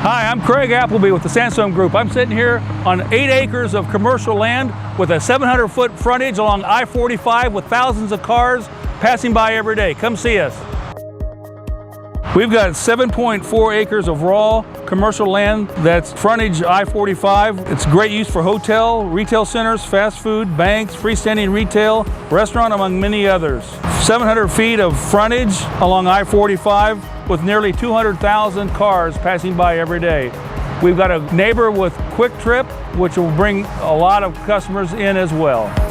Hi, I'm Craig Appleby with the Sandstone Group. I'm sitting here on 8 acres of commercial land with a 700-foot frontage along I-45 with thousands of cars passing by every day. Come see us. We've got 7.4 acres of raw commercial land that's frontage I-45. It's great use for hotel, retail centers, fast food, banks, freestanding retail, restaurant, among many others. 700 feet of frontage along I-45 with nearly 200,000 cars passing by every day. We've got a neighbor with QuikTrip, which will bring a lot of customers in as well.